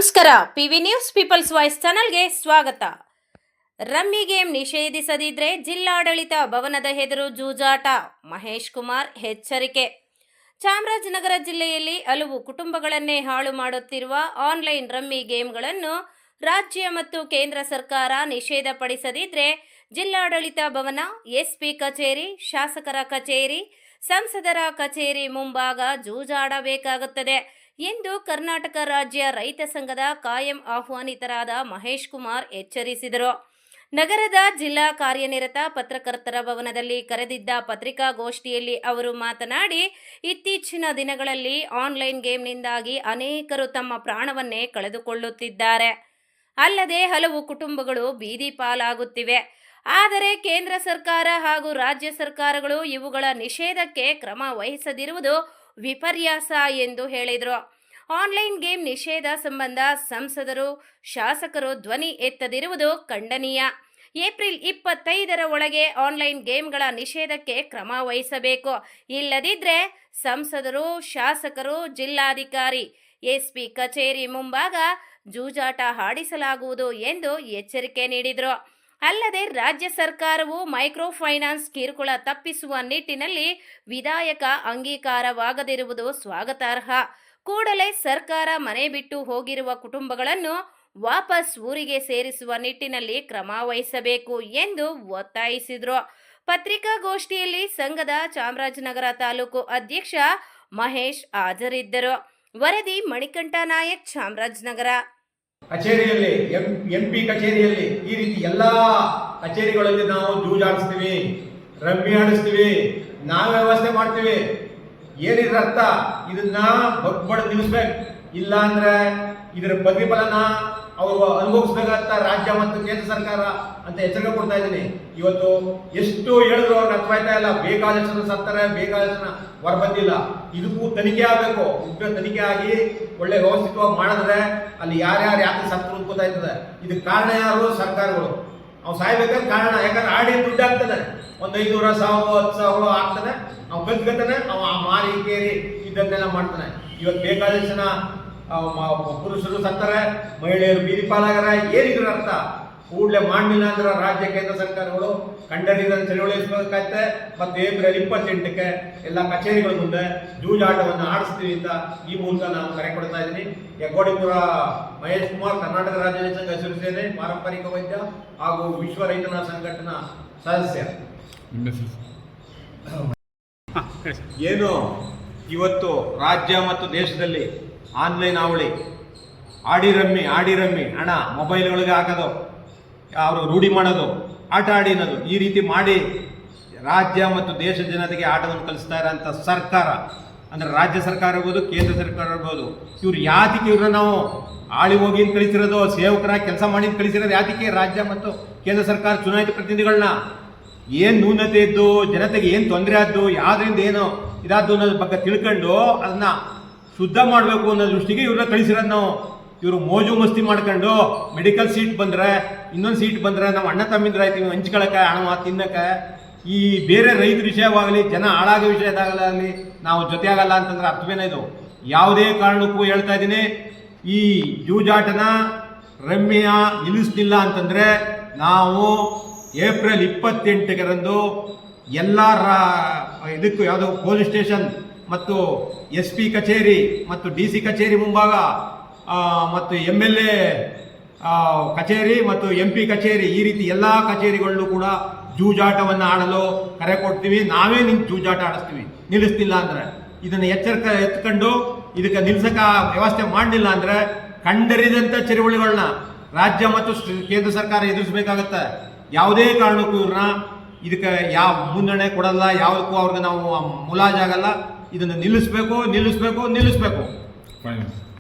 ನಮಸ್ಕಾರ. PV news people's voice ಚಾನಲ್ಗೆ ಸ್ವಾಗತ. ರಮ್ಮಿ ಗೇಮ್ ನಿಷೇಧಿಸದಿದ್ರೆ ಜಿಲ್ಲಾಡಳಿತ ಭವನದ ಎದುರು ಜೂಜಾಟ, ಮಹೇಶ್ ಕುಮಾರ್ ಎಚ್ಚರಿಕೆ. ಚಾಮರಾಜನಗರ ಜಿಲ್ಲೆಯಲ್ಲಿ ಹಲವು ಕುಟುಂಬಗಳನ್ನೇ ಹಾಳು ಮಾಡುತ್ತಿರುವ ಆನ್ಲೈನ್ ರಮ್ಮಿ ಗೇಮ್ಗಳನ್ನು ರಾಜ್ಯ ಮತ್ತು ಕೇಂದ್ರ ಸರ್ಕಾರ ನಿಷೇಧಪಡಿಸದಿದ್ರೆ ಜಿಲ್ಲಾಡಳಿತ ಭವನ, ಎಸ್ಪಿ ಕಚೇರಿ, ಶಾಸಕರ ಕಚೇರಿ, ಸಂಸದರ ಕಚೇರಿ ಮುಂಭಾಗ ಜೂಜಾಡಬೇಕಾಗುತ್ತದೆ ಎಂದು ಕರ್ನಾಟಕ ರಾಜ್ಯ ರೈತ ಸಂಘದ ಕಾಯಂ ಆಹ್ವಾನಿತರಾದ ಮಹೇಶ್ ಕುಮಾರ್ ಎಚ್ಚರಿಸಿದರು. ನಗರದ ಜಿಲ್ಲಾ ಕಾರ್ಯನಿರತ ಪತ್ರಕರ್ತರ ಭವನದಲ್ಲಿ ಕರೆದಿದ್ದ ಪತ್ರಿಕಾಗೋಷ್ಠಿಯಲ್ಲಿ ಅವರು ಮಾತನಾಡಿ, ಇತ್ತೀಚಿನ ದಿನಗಳಲ್ಲಿ ಆನ್ಲೈನ್ ಗೇಮ್ನಿಂದಾಗಿ ಅನೇಕರು ತಮ್ಮ ಪ್ರಾಣವನ್ನೇ ಕಳೆದುಕೊಳ್ಳುತ್ತಿದ್ದಾರೆ. ಅಲ್ಲದೆ ಹಲವು ಕುಟುಂಬಗಳು ಬೀದಿ ಪಾಲಾಗುತ್ತಿವೆ. ಆದರೆ ಕೇಂದ್ರ ಸರ್ಕಾರ ಹಾಗೂ ರಾಜ್ಯ ಸರ್ಕಾರಗಳು ಇವುಗಳ ನಿಷೇಧಕ್ಕೆ ಕ್ರಮ ವಹಿಸದಿರುವುದು ವಿಪರ್ಯಾಸ ಎಂದು ಹೇಳಿದರು. ಆನ್ಲೈನ್ ಗೇಮ್ ನಿಷೇಧ ಸಂಬಂಧ ಸಂಸದರು, ಶಾಸಕರು ಧ್ವನಿ ಎತ್ತದಿರುವುದು ಖಂಡನೀಯ. ಏಪ್ರಿಲ್ 25ರ ಒಳಗೆ ಆನ್ಲೈನ್ ಗೇಮ್ಗಳ ನಿಷೇಧಕ್ಕೆ ಕ್ರಮ ವಹಿಸಬೇಕು. ಇಲ್ಲದಿದ್ದರೆ ಸಂಸದರು, ಶಾಸಕರು, ಜಿಲ್ಲಾಧಿಕಾರಿ, ಎಸ್ಪಿ ಕಚೇರಿ ಮುಂಭಾಗ ಜೂಜಾಟ ಆಡಿಸಲಾಗುವುದು ಎಂದು ಎಚ್ಚರಿಕೆ ನೀಡಿದರು. ಅಲ್ಲದೆ ರಾಜ್ಯ ಸರ್ಕಾರವು ಮೈಕ್ರೋ ಫೈನಾನ್ಸ್ ಕಿರುಕುಳ ತಪ್ಪಿಸುವ ನಿಟ್ಟಿನಲ್ಲಿ ವಿಧಾಯಕ ಅಂಗೀಕಾರವಾಗದಿರುವುದು ಸ್ವಾಗತಾರ್ಹ. ಕೂಡಲೇ ಸರ್ಕಾರ ಮನೆ ಬಿಟ್ಟು ಹೋಗಿರುವ ಕುಟುಂಬಗಳನ್ನು ವಾಪಸ್ ಊರಿಗೆ ಸೇರಿಸುವ ನಿಟ್ಟಿನಲ್ಲಿ ಕ್ರಮ ವಹಿಸಬೇಕು ಎಂದು ಒತ್ತಾಯಿಸಿದರು. ಪತ್ರಿಕಾಗೋಷ್ಠಿಯಲ್ಲಿ ಸಂಘದ ಚಾಮರಾಜನಗರ ತಾಲೂಕು ಅಧ್ಯಕ್ಷ ಮಹೇಶ್ ಹಾಜರಿದ್ದರು. ವರದಿ ಮಣಿಕಂಠ ನಾಯಕ್, ಚಾಮರಾಜನಗರ. ಕಚೇರಿಯಲ್ಲಿ ಎಂಪಿ ಕಚೇರಿಯಲ್ಲಿ ಈ ರೀತಿ ಎಲ್ಲಾ ಕಚೇರಿಗಳಲ್ಲಿ ನಾವು ಜೂಜಾಡಿಸ್ತೀವಿ, ರಮ್ಮಿ ಆಡಿಸ್ತೀವಿ, ನಾವೇ ವ್ಯವಸ್ಥೆ ಮಾಡ್ತೀವಿ. ಏನಿದ್ರ ಅರ್ಥ? ಇದನ್ನ ಬಗ್ಬಡ ನಿಲ್ಲಿಸ್ಬೇಕು. ಇಲ್ಲ ಅಂದ್ರೆ ಇದರ ಪ್ರತಿಫಲನ ಅವರು ಅನುಭವಿಸ್ಬೇಕಂತ ರಾಜ್ಯ ಮತ್ತು ಕೇಂದ್ರ ಸರ್ಕಾರ ಅಂತ ಎಚ್ಚರಿಕೆ ಕೊಡ್ತಾ ಇದ್ದೀನಿ. ಇವತ್ತು ಎಷ್ಟು ಹೇಳಿದ್ರು ಅವ್ರಿಗೆ ಅರ್ಥ ಆಯ್ತಾ ಇಲ್ಲ. ಬೇಕಾದಷ್ಟು ಸತ್ತಾರೆ, ಬೇಕಾದಷ್ಟು ಹೊರ ಬಂದಿಲ್ಲ. ಇದಕ್ಕೂ ತನಿಖೆ ಆಗಬೇಕು. ಉಗ್ರ ತನಿಖೆ ಆಗಿ ಒಳ್ಳೆ ವ್ಯವಸ್ಥಿತವಾಗಿ ಮಾಡಿದ್ರೆ ಅಲ್ಲಿ ಯಾರ್ಯಾರು ಯಾಕೆ ಸತ್ರು ಅಂತ ಗೊತ್ತಾಯ್ತದೆ. ಇದಕ್ಕೆ ಕಾರಣ ಯಾರು? ಸರ್ಕಾರಗಳು. ಅವ್ನು ಸಾಯ್ಬೇಕಾದ್ರೆ ಕಾರಣ. ಯಾಕಂದ್ರೆ ಆಡಿ ದುಡ್ಡು ಆಗ್ತಾನೆ, ಒಂದು 500, 1000, 10,000 ಆಗ್ತಾನೆ. ಅವ್ನು ಕಲ್ತ್ಕೊತಾನೆ, ಅವ ಮಾರಿ ಕೇರಿ ಇದನ್ನೆಲ್ಲ ಮಾಡ್ತಾನೆ. ಇವತ್ತು ಬೇಕಾದಷ್ಟು ಜನ ಪುರುಷರು ಸತ್ತಾರೆ, ಮಹಿಳೆಯರು ಬೀದಿ ಪಾಲಾಗರ. ಏನಿದ್ರ ಅರ್ಥ? ಕೂಡಲೇ ಮಾಡಲಿಲ್ಲ ಅಂದ್ರೆ ರಾಜ್ಯ ಕೇಂದ್ರ ಸರ್ಕಾರಗಳು ಖಂಡನೀಯ ಚಳವಳಿಸಬೇಕಾಗುತ್ತೆ. ಮತ್ತು ಏಪ್ರಿಲ್ 28ಕ್ಕೆ ಎಲ್ಲ ಕಚೇರಿಗಳ ಮುಂದೆ ಜೂಜಾಟವನ್ನು ಆಡಿಸ್ತೀವಿ ಅಂತ ಈ ಮೂಲಕ ನಾನು ಕರೆ ಕೊಡ್ತಾ ಇದ್ದೀನಿ. ಯಗೋಡಿಪುರ ಮಹೇಶ್ ಕುಮಾರ್, ಕರ್ನಾಟಕ ರಾಜ್ಯ ರೈತ ಸಂಘ ಹಸಿರು ಸೇನೆ, ಪಾರಂಪರಿಕ ವೈದ್ಯ ಹಾಗೂ ವಿಶ್ವ ರೈತನ ಸಂಘಟನಾ ಸದಸ್ಯ. ಏನು ಇವತ್ತು ರಾಜ್ಯ ಮತ್ತು ದೇಶದಲ್ಲಿ ಆನ್ಲೈನ್ ಅವಳಿ, ಆಡಿ ರಮ್ಮಿ ಹಣ ಮೊಬೈಲ್ಗಳಿಗೆ ಹಾಕೋದು, ಅವರು ರೂಢಿ ಮಾಡೋದು, ಆಟ ಆಡಿನೋದು, ಈ ರೀತಿ ಮಾಡಿ ರಾಜ್ಯ ಮತ್ತು ದೇಶ ಜನತೆಗೆ ಆಟವನ್ನು ಕಲಿಸ್ತಾ ಇರೋಂಥ ಸರ್ಕಾರ ಅಂದರೆ ರಾಜ್ಯ ಸರ್ಕಾರ ಇರ್ಬೋದು, ಕೇಂದ್ರ ಸರ್ಕಾರ ಇರ್ಬೋದು. ಇವ್ರು ಯಾತಿಗೆ ಇವ್ರನ್ನ ನಾವು ಆಳಿ ಹೋಗಿ ಕಳಿಸಿರೋದು, ಸೇವಕರಾಗಿ ಕೆಲಸ ಮಾಡಿ ಕಳಿಸಿರೋದು ಯಾತಿಗೆ? ರಾಜ್ಯ ಮತ್ತು ಕೇಂದ್ರ ಸರ್ಕಾರ ಚುನಾಯಿತ ಪ್ರತಿನಿಧಿಗಳನ್ನ ಏನು ನ್ಯೂನತೆ ಇದ್ದು, ಜನತೆಗೆ ಏನು ತೊಂದರೆ ಆದ್ದು, ಯಾವುದರಿಂದ ಏನು ಇದಾದ್ದು ಅನ್ನೋದ್ರ ಬಗ್ಗೆ ತಿಳ್ಕೊಂಡು ಅದನ್ನ ಶುದ್ಧ ಮಾಡಬೇಕು ಅನ್ನೋ ದೃಷ್ಟಿಗೆ ಇವ್ರನ್ನ ಕಳಿಸಿರೋದು ನಾವು. ಇವರು ಮೋಜು ಮಸ್ತಿ ಮಾಡ್ಕೊಂಡು ಮೆಡಿಕಲ್ ಸೀಟ್ ಬಂದರೆ, ಇನ್ನೊಂದು ಸೀಟ್ ಬಂದರೆ ನಾವು ಅಣ್ಣ ತಮ್ಮಿಂದ್ರಾಯ್ತೀವಿ ಹಂಚ್ಕೊಳಕ್ಕೆ, ಹಣ ತಿನ್ನಕ್ಕೆ. ಈ ಬೇರೆ ರೈತರ ವಿಷಯವಾಗಲಿ, ಜನ ಹಾಳಾಗೋ ವಿಷಯದಾಗಲಿ ನಾವು ಜೊತೆಯಾಗಲ್ಲ ಅಂತಂದ್ರೆ ಅರ್ಥವೇನ ಇದು? ಯಾವುದೇ ಕಾರಣಕ್ಕೂ ಹೇಳ್ತಾ ಇದ್ದೀನಿ, ಈ ಜೂಜಾಟನ ರಮ್ಯ ನಿಲ್ಲಿಸ್ತಿಲ್ಲ ಅಂತಂದರೆ ನಾವು ಏಪ್ರಿಲ್ 28ರಂದು ಎಲ್ಲ ಇದಕ್ಕೂ ಯಾವುದೋ ಪೊಲೀಸ್ ಸ್ಟೇಷನ್ ಮತ್ತು SP ಕಚೇರಿ ಮತ್ತು DC ಕಚೇರಿ ಮುಂಭಾಗ ಮತ್ತು MLA ಕಚೇರಿ ಮತ್ತು MP ಕಚೇರಿ, ಈ ರೀತಿ ಎಲ್ಲ ಕಚೇರಿಗಳಲ್ಲೂ ಕೂಡ ಜೂಜಾಟವನ್ನು ಆಡಲು ಕರೆ ಕೊಡ್ತೀವಿ. ನಾವೇ ನಿಂತು ಜೂಜಾಟ ಆಡಿಸ್ತೀವಿ ನಿಲ್ಲಿಸ್ತಿಲ್ಲ ಅಂದರೆ. ಇದನ್ನು ಎತ್ಕೊಂಡು ಇದಕ್ಕೆ ನಿಲ್ಸಕ ವ್ಯವಸ್ಥೆ ಮಾಡಲಿಲ್ಲ ಅಂದರೆ ಕಂಡರಿದಂಥ ಚಳುವಳಿಗಳನ್ನ ರಾಜ್ಯ ಮತ್ತು ಕೇಂದ್ರ ಸರ್ಕಾರ ಎದುರಿಸಬೇಕಾಗತ್ತೆ. ಯಾವುದೇ ಕಾರಣಕ್ಕೂ ಇವ್ರನ್ನ ಇದಕ್ಕೆ ಯಾವ ಮುನ್ನಡೆ ಕೊಡಲ್ಲ, ಯಾವುದಕ್ಕೂ ಅವ್ರಿಗೆ ನಾವು ಮುಲಾಜಾಗಲ್ಲ. ಇದನ್ನು ನಿಲ್ಲಿಸ್ಬೇಕು.